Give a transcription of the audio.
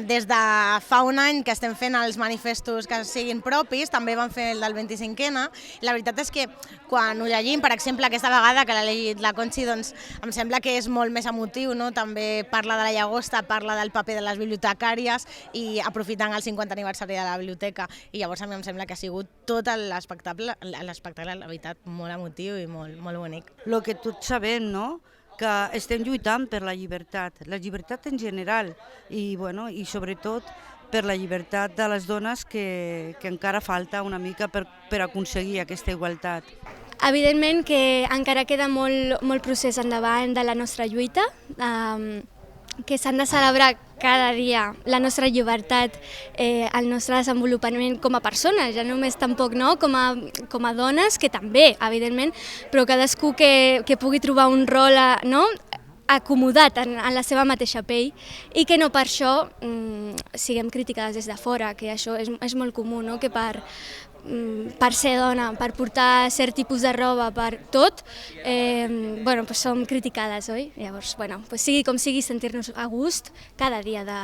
Des de fa un any que estem fent els manifestos que siguin propis, també vam fer el del 25N. La veritat és que quan ho llegim, per exemple, aquesta vegada que l'ha llegit la Conchi, doncs em sembla que és molt més emotiu, no? També parla de la llagosta, parla del paper de les bibliotecàries i aprofitant el 50 aniversari de la biblioteca. I llavors a mi em sembla que ha sigut tot l'espectacle, la veritat, molt emotiu i molt bonic. El que tots sabem, no?, que estem lluitant per la llibertat en general i sobretot per la llibertat de les dones que encara falta una mica per aconseguir aquesta igualtat. Evidentment que encara queda molt procés endavant de la nostra lluita, que s'han de celebrar cada dia la nostra llibertat, el nostre desenvolupament com a persones, ja només tampoc no, com a dones, que també, evidentment, però cadascú que pugui trobar un rol acomodat en la seva mateixa pell i que no per això siguem criticades des de fora, que això és molt comú, no? Que per ser dona, per portar cert tipus de roba, per tot, som criticades, oi? Llavors, sigui com sigui, sentir-nos a gust cada dia de